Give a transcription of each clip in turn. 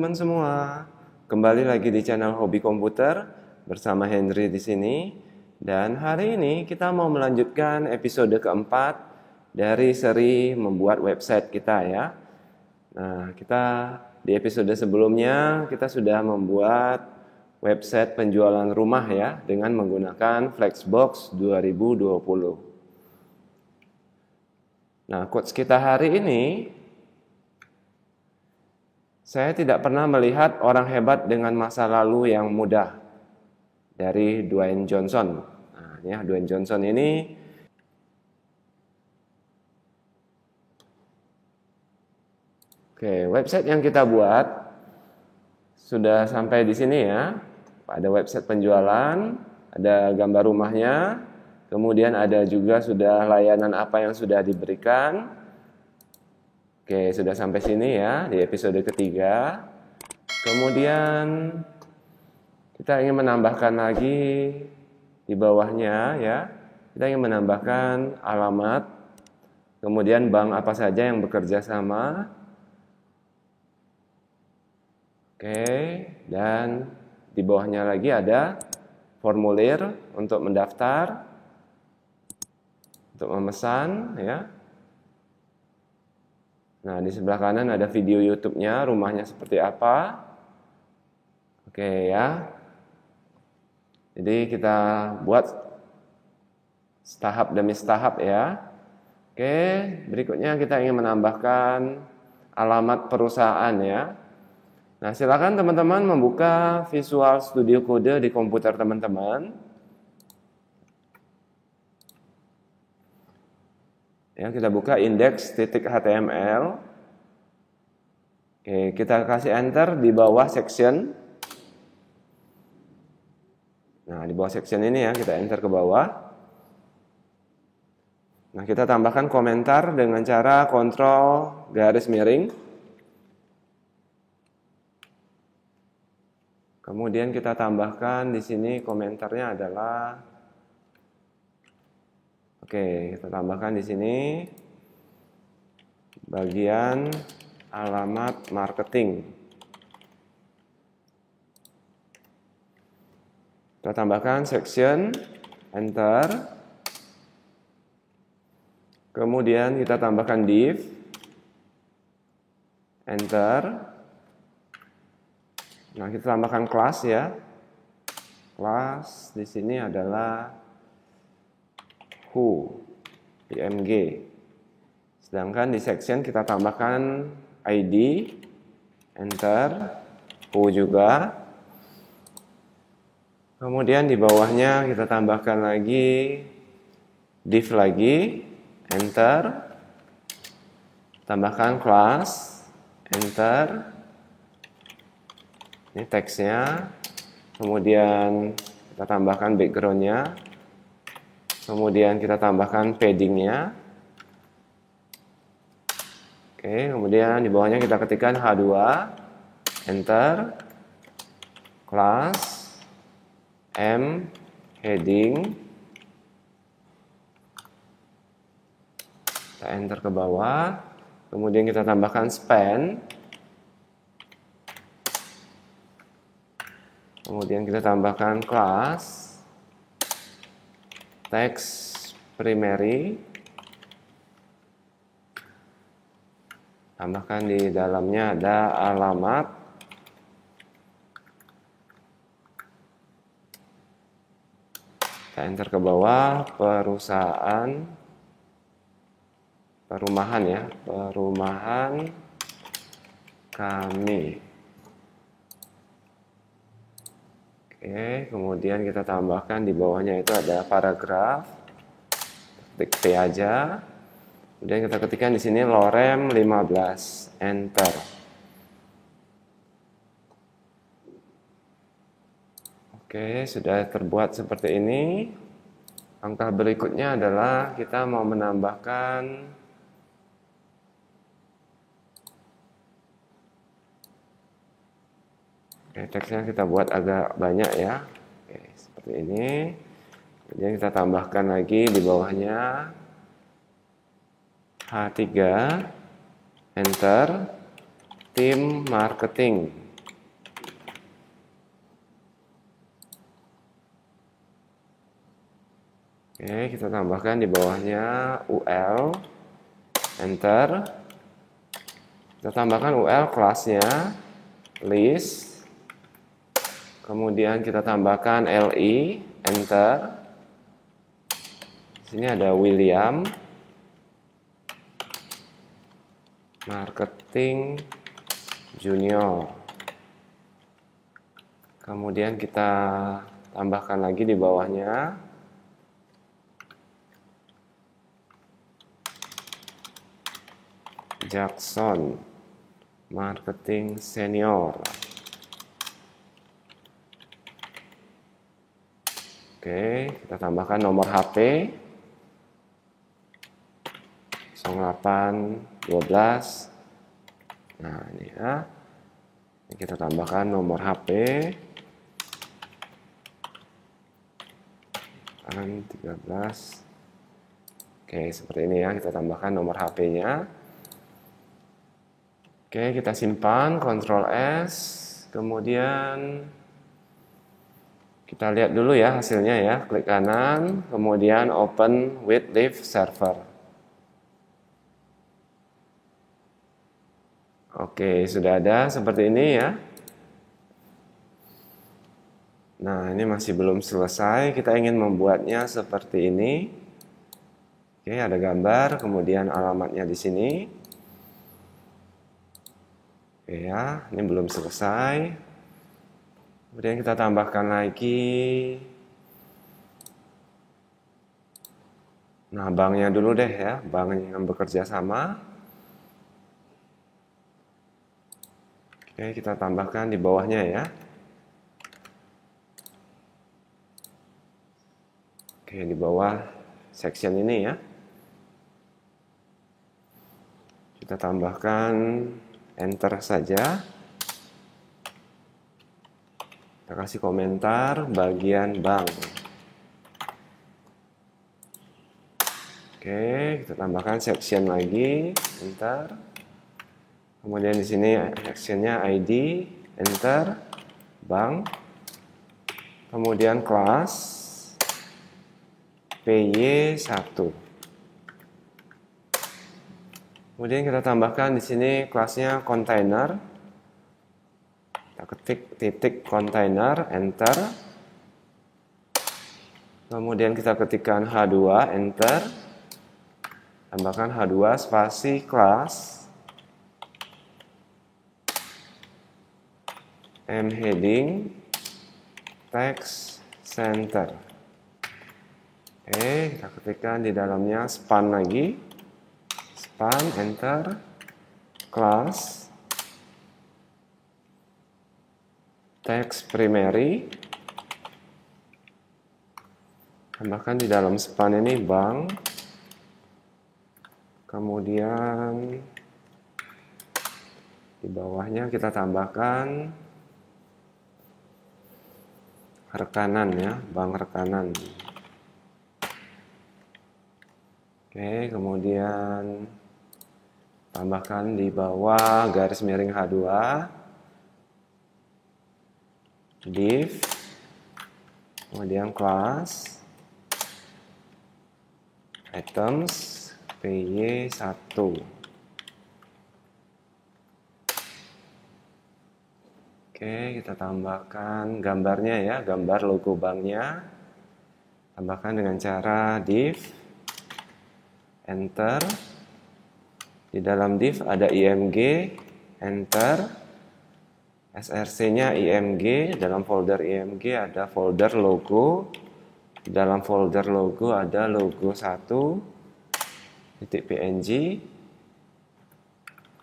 teman-teman semua. Kembali lagi di channel Hobi Komputer bersama Henry di sini. Dan hari ini kita mau melanjutkan episode keempat dari seri membuat website kita ya. Nah, kita di episode sebelumnya kita sudah membuat website penjualan rumah ya dengan menggunakan Flexbox 2020. Nah, quotes kita hari ini, saya tidak pernah melihat orang hebat dengan masa lalu yang mudah, dari Dwayne Johnson. Nah, ya, Dwayne Johnson ini website yang kita buat sudah sampai di sini ya. Ada website penjualan, ada gambar rumahnya, kemudian ada juga sudah layanan apa yang sudah diberikan. Oke, sudah sampai sini ya di episode ketiga. Kemudian kita ingin menambahkan lagi di bawahnya ya. Kita ingin menambahkan alamat, kemudian bank apa saja yang bekerja sama. Oke, dan di bawahnya lagi ada formulir untuk mendaftar, untuk memesan ya. Nah, di sebelah kanan ada video YouTube-nya, rumahnya seperti apa. Oke ya. Jadi kita buat tahap demi tahap ya. Oke, berikutnya kita ingin menambahkan alamat perusahaan ya. Nah, silakan teman-teman membuka Visual Studio Code di komputer teman-teman. Ya, kita buka index.html. Oke, kita kasih enter di bawah section. Nah, di bawah section ini ya, kita enter ke bawah. Nah, kita tambahkan komentar dengan cara kontrol garis miring. Kemudian kita tambahkan di sini komentarnya adalah kita tambahkan di sini bagian alamat marketing. Kita tambahkan section, enter. Kemudian kita tambahkan div, enter. Nah, kita tambahkan kelas ya. Kelas di sini adalah who, img. Sedangkan di section kita tambahkan id, enter, who juga. Kemudian di bawahnya kita tambahkan lagi div lagi, enter. Tambahkan class, enter. Ini teksnya. Kemudian kita tambahkan backgroundnya. Kemudian kita tambahkan paddingnya. Kemudian di bawahnya kita ketikkan H2, enter, class, M, heading, kita enter ke bawah. Kemudian kita tambahkan span. Kemudian kita tambahkan class, text primary, tambahkan di dalamnya ada alamat, kita enter ke bawah, perumahan ya, perumahan kami. Kemudian kita tambahkan di bawahnya itu ada paragraf, ketik P aja. Kemudian kita ketikkan di sini lorem 15, enter. Sudah terbuat seperti ini. Langkah berikutnya adalah kita mau menambahkan teksnya kita buat agak banyak ya. Seperti ini. Kemudian kita tambahkan lagi di bawahnya H3, enter, tim marketing. Oke, kita tambahkan di bawahnya UL, enter. Kita tambahkan UL kelasnya, list. Kemudian kita tambahkan LI, enter. Sini ada William, marketing junior. Kemudian kita tambahkan lagi di bawahnya Jackson, marketing senior. Oke, kita tambahkan nomor HP 0812. Nah, ini ya. Ini kita tambahkan nomor HP 13. Oke, seperti ini ya. Kita tambahkan nomor HP-nya. Oke, kita simpan, Ctrl S. Kemudian kita lihat dulu ya hasilnya ya. Klik kanan, kemudian open with live server. Oke, sudah ada seperti ini ya. Nah, ini masih belum selesai. Kita ingin membuatnya seperti ini. Oke, ada gambar, kemudian alamatnya di sini. Oke ya, ini belum selesai. Kemudian kita tambahkan lagi. Nah, banknya dulu deh ya, bank yang bekerja sama. Oke, kita tambahkan di bawahnya ya. Oke, di bawah section ini ya. Kita tambahkan, enter saja. Kita kasih komentar bagian bank. Oke, kita tambahkan section lagi, enter. Kemudian di sini sectionnya ID, enter, bank. Kemudian kelas PY1. Kemudian kita tambahkan di sini kelasnya container. Kita ketik titik container, enter. Kemudian kita ketikkan H2, enter. Tambahkan H2 spasi kelas. M heading, text center. Oke, kita ketikkan di dalamnya span lagi. Span, enter, class, text primary. Tambahkan di dalam span ini bank. Kemudian di bawahnya kita tambahkan rekanan ya, bank rekanan. Oke, kemudian tambahkan di bawah garis miring H2 div, kemudian class items PY1. Oke, kita tambahkan gambarnya ya, gambar logo banknya. Tambahkan dengan cara div, enter. Di dalam div ada img, enter. src-nya img, dalam folder img ada folder logo. Di dalam folder logo ada logo 1.png.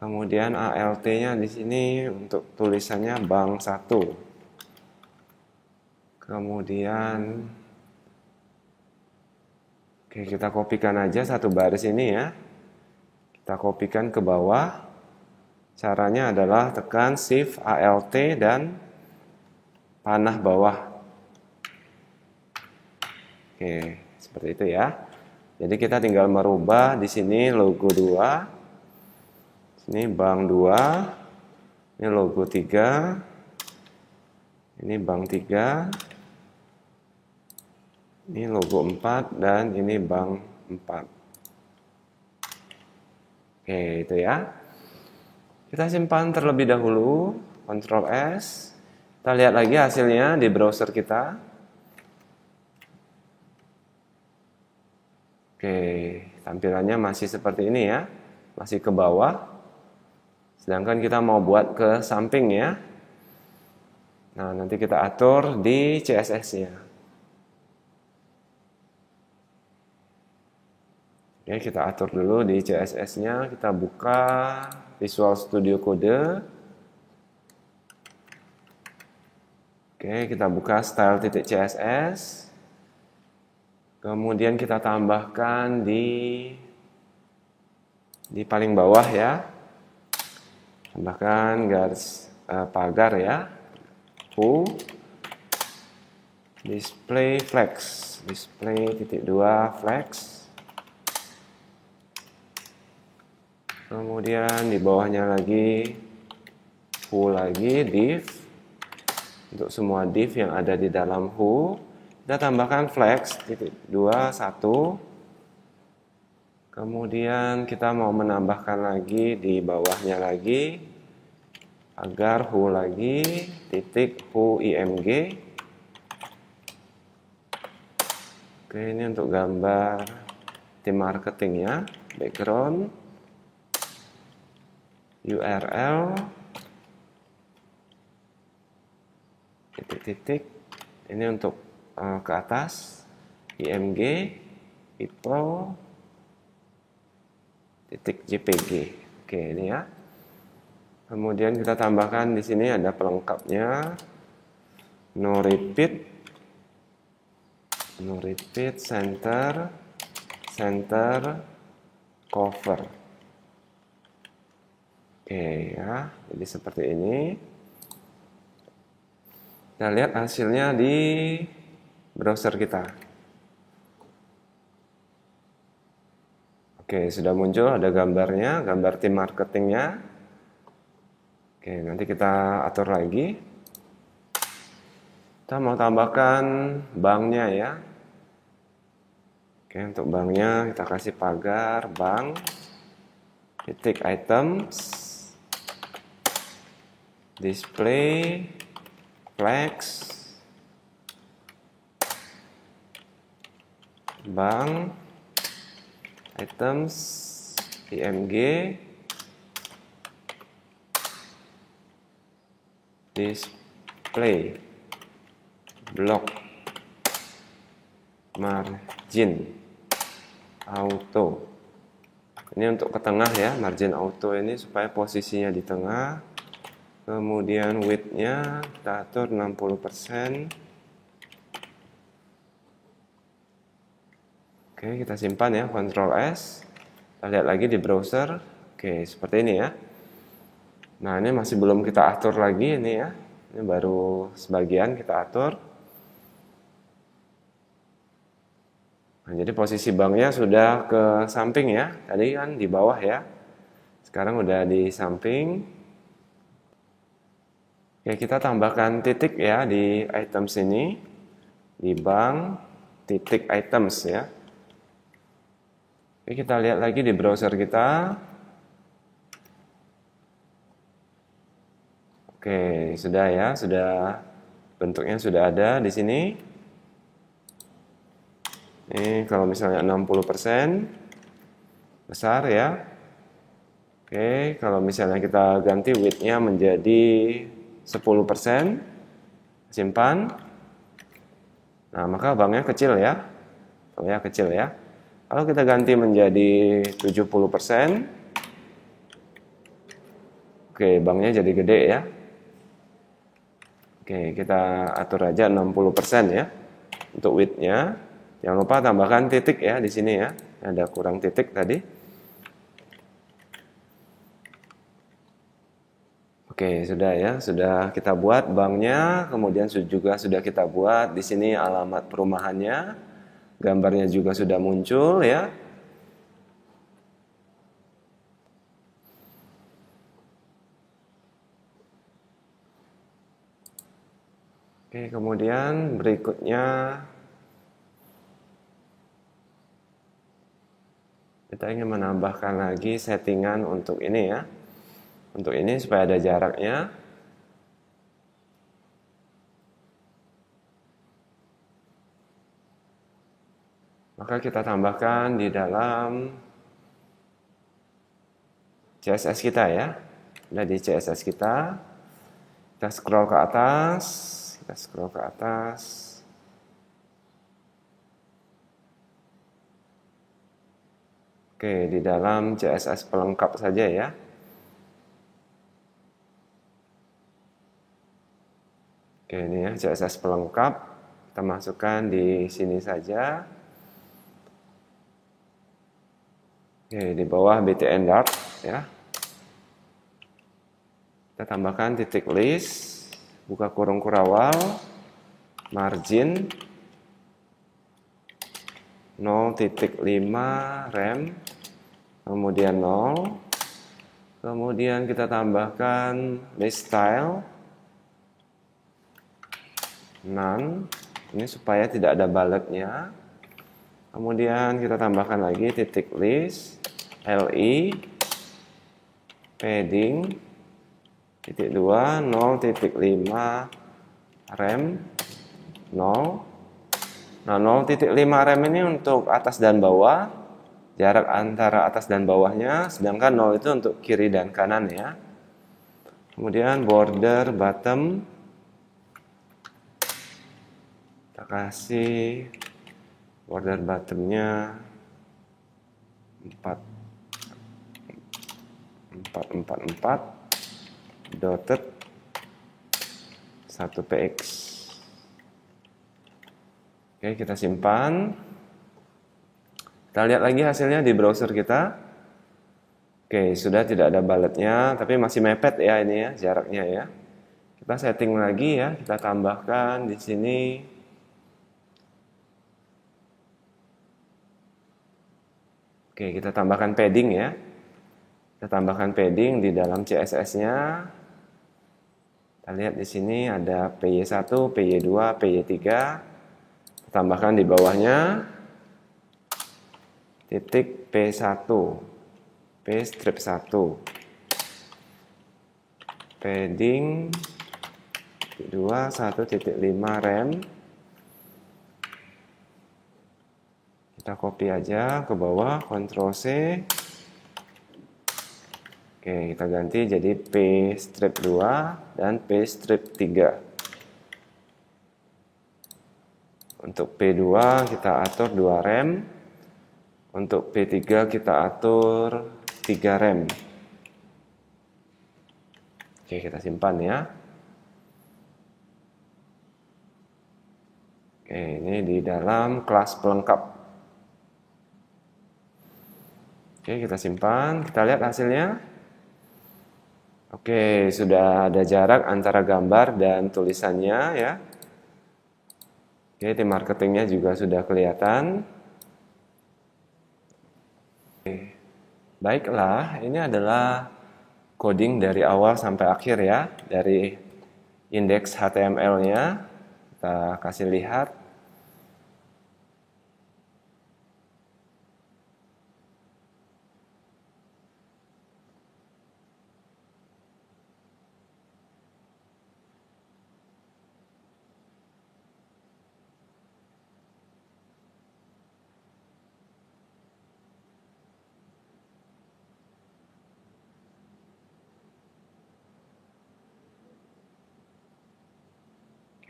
Kemudian alt-nya di sini untuk tulisannya bank 1. Kemudian oke, kita kopikan aja satu baris ini ya. Kita kopikan ke bawah. Caranya adalah tekan Shift Alt dan panah bawah. Oke, seperti itu ya. Jadi kita tinggal merubah di sini logo 2. Ini bank 2. Ini logo 3. Ini bank 3. Ini logo 4 dan ini bank 4. Oke, itu ya. Kita simpan terlebih dahulu, Ctrl S. Kita lihat lagi hasilnya di browser kita. Oke, tampilannya masih seperti ini ya. Masih ke bawah. Sedangkan kita mau buat ke samping ya. Nah, nanti kita atur di CSS-nya. Oke, kita atur dulu di CSS-nya. Kita buka Visual Studio Code. Oke, kita buka style.css. Kemudian kita tambahkan di paling bawah ya. Tambahkan garis pagar ya. Display flex. Display.2 flex. Kemudian di bawahnya lagi lagi div. Untuk semua div yang ada di dalam kita tambahkan flex .2 1. Kemudian kita mau menambahkan lagi di bawahnya lagi agar lagi titik img. Oke, ini untuk gambar tim marketingnya, background. URL titik-titik ini untuk ke atas img people titik jpg. Oke, ini ya. Kemudian kita tambahkan di sini ada pelengkapnya, no repeat center cover. Oke ya, jadi seperti ini. Kita lihat hasilnya di browser kita. Oke, sudah muncul, ada gambarnya, gambar tim marketingnya. Oke, nanti kita atur lagi. Kita mau tambahkan banknya ya. Oke, untuk banknya kita kasih pagar bank titik items. Display flex bank items img display block margin auto. Ini untuk ke tengah ya, margin auto ini supaya posisinya di tengah. Kemudian width-nya kita atur 60%. Oke, kita simpan ya, Ctrl S. Kita lihat lagi di browser. Oke, seperti ini ya. Nah, ini masih belum kita atur lagi ini ya. Ini baru sebagian kita atur. Nah, jadi posisi banknya sudah ke samping ya. Tadi kan di bawah ya. Sekarang udah di samping. Oke, kita tambahkan titik ya di items ini. Di bank, titik items ya. Oke, kita lihat lagi di browser kita. Oke, sudah ya, sudah bentuknya sudah ada di sini. Ini kalau misalnya 60% besar ya. Oke, kalau misalnya kita ganti width-nya menjadi 10%, simpan. Nah, maka banknya kecil ya. Oh ya, kecil ya. Kalau kita ganti menjadi 70%, oke, banknya jadi gede ya. Oke, kita atur aja 60% ya untuk width-nya. Jangan lupa tambahkan titik ya di sini ya. Ada kurang titik tadi. Oke, sudah ya, sudah kita buat banknya, kemudian juga sudah kita buat di sini alamat perumahannya, gambarnya juga sudah muncul ya. Oke, kemudian berikutnya Kita ingin menambahkan lagi settingan untuk ini ya. Untuk ini supaya ada jaraknya. Maka kita tambahkan di dalam CSS kita ya. Ada di CSS kita. Kita scroll ke atas. Kita scroll ke atas. Oke, di dalam CSS pelengkap saja ya. Oke, ini ya CSS pelengkap. Kita masukkan di sini saja. Oke, di bawah BTN Dart ya. Kita tambahkan titik list, buka kurung kurawal, margin 0.5 rem, kemudian 0, kemudian kita tambahkan list style none, ini supaya tidak ada bulletnya. Kemudian kita tambahkan lagi titik list, li, padding, titik 2, 0.5 rem, 0. Nah, 0.5 rem ini untuk atas dan bawah, jarak antara atas dan bawahnya, sedangkan 0 itu untuk kiri dan kanan ya. Kemudian border bottom, kita kasih border bottomnya 444 dotted 1px. Oke, kita simpan. Kita lihat lagi hasilnya di browser kita. Oke, sudah tidak ada bulletnya, tapi masih mepet ya ini ya, jaraknya ya. Kita setting lagi ya, kita tambahkan di sini. Oke, kita tambahkan padding ya. Kita tambahkan padding di dalam CSS-nya. Kita lihat di sini ada PY1, PY2, PY3. Tambahkan di bawahnya titik P1, P strip 1, padding 2, 1.5 rem. Kita copy aja ke bawah, Ctrl C. Oke, kita ganti jadi P strip 2 dan P strip 3. Untuk P2 kita atur 2 rem. Untuk P3 kita atur 3 rem. Oke, kita simpan ya. Oke, ini di dalam kelas pelengkap. Oke, kita simpan. Kita lihat hasilnya. Oke, sudah ada jarak antara gambar dan tulisannya ya. Oke, tim marketingnya juga sudah kelihatan. Oke. Baiklah, ini adalah coding dari awal sampai akhir ya, dari indeks HTML-nya. Kita kasih lihat.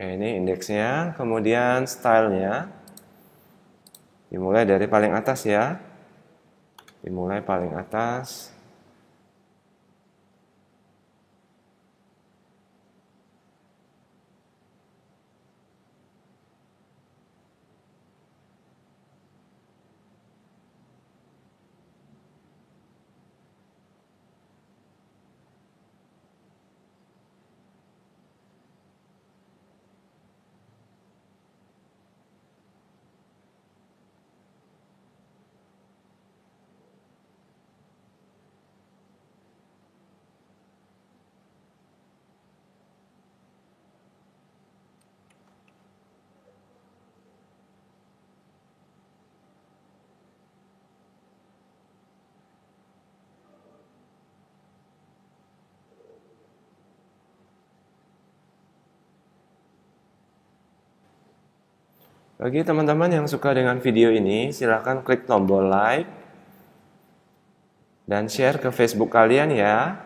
Oke, ini indeksnya, kemudian stylenya. Dimulai dari paling atas ya. Dimulai paling atas. Bagi teman-teman yang suka dengan video ini, silakan klik tombol like dan share ke Facebook kalian ya.